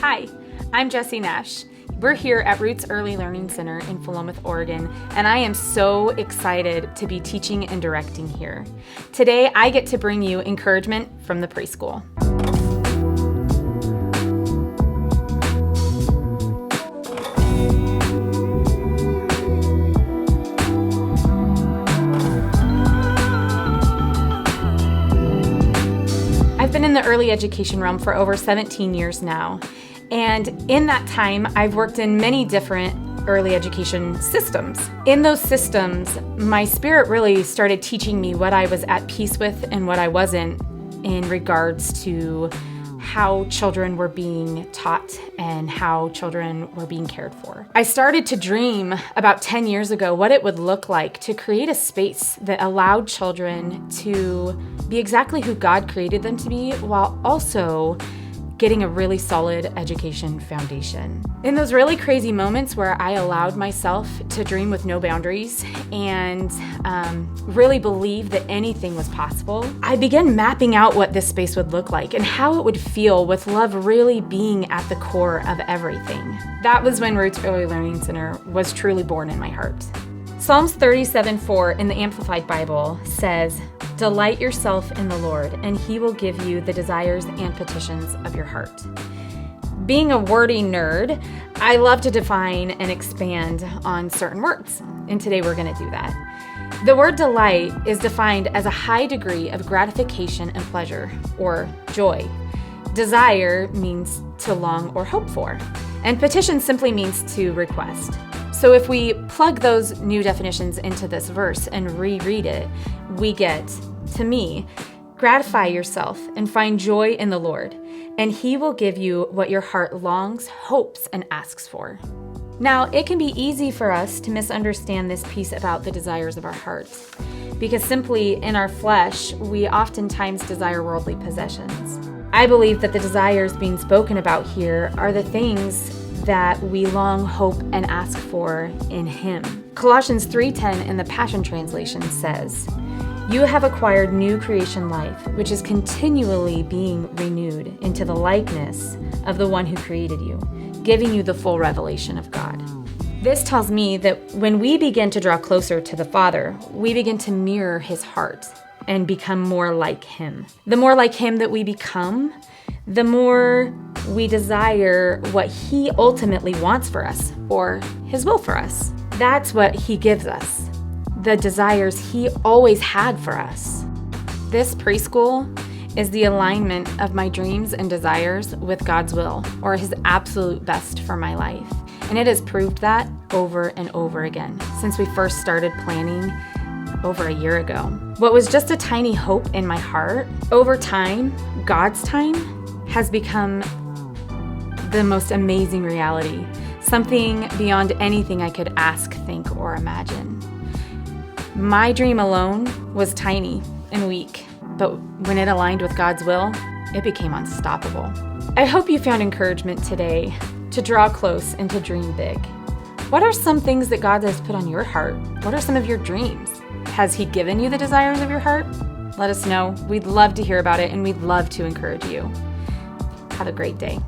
Hi, I'm Jessi Nash. We're here at Roots Early Learning Center in Philomath, Oregon, and I am so excited to be teaching and directing here. Today, I get to bring you encouragement from the preschool. I've been in the early education realm for over 17 years now. And in that time, I've worked in many different early education systems. In those systems, my spirit really started teaching me what I was at peace with and what I wasn't in regards to how children were being taught and how children were being cared for. I started to dream about 10 years ago what it would look like to create a space that allowed children to be exactly who God created them to be while also getting a really solid education foundation. In those really crazy moments where I allowed myself to dream with no boundaries and really believe that anything was possible, I began mapping out what this space would look like and how it would feel with love really being at the core of everything. That was when Roots Early Learning Center was truly born in my heart. Psalms 37:4 in the Amplified Bible says, "Delight yourself in the Lord, and He will give you the desires and petitions of your heart." Being a wordy nerd, I love to define and expand on certain words, and today we're going to do that. The word delight is defined as a high degree of gratification and pleasure, or joy. Desire means to long or hope for, and petition simply means to request. So if we plug those new definitions into this verse and reread it, we get, to me, gratify yourself and find joy in the Lord, and He will give you what your heart longs, hopes, and asks for. Now, it can be easy for us to misunderstand this piece about the desires of our hearts, because simply in our flesh, we oftentimes desire worldly possessions. I believe that the desires being spoken about here are the things that we long, hope, and ask for in Him. Colossians 3:10 in the Passion Translation says, "You have acquired new creation life, which is continually being renewed into the likeness of the one who created you, giving you the full revelation of God." This tells me that when we begin to draw closer to the Father, we begin to mirror His heart and become more like Him. The more like Him that we become, the more we desire what He ultimately wants for us, or His will for us. That's what He gives us, the desires He always had for us. This preschool is the alignment of my dreams and desires with God's will, or His absolute best for my life. And it has proved that over and over again since we first started planning over a year ago. What was just a tiny hope in my heart, over time, God's time, has become the most amazing reality, something beyond anything I could ask, think, or imagine. My dream alone was tiny and weak, but when it aligned with God's will, it became unstoppable. I hope you found encouragement today to draw close and to dream big. What are some things that God has put on your heart? What are some of your dreams? Has He given you the desires of your heart? Let us know. We'd love to hear about it, and we'd love to encourage you. Have a great day.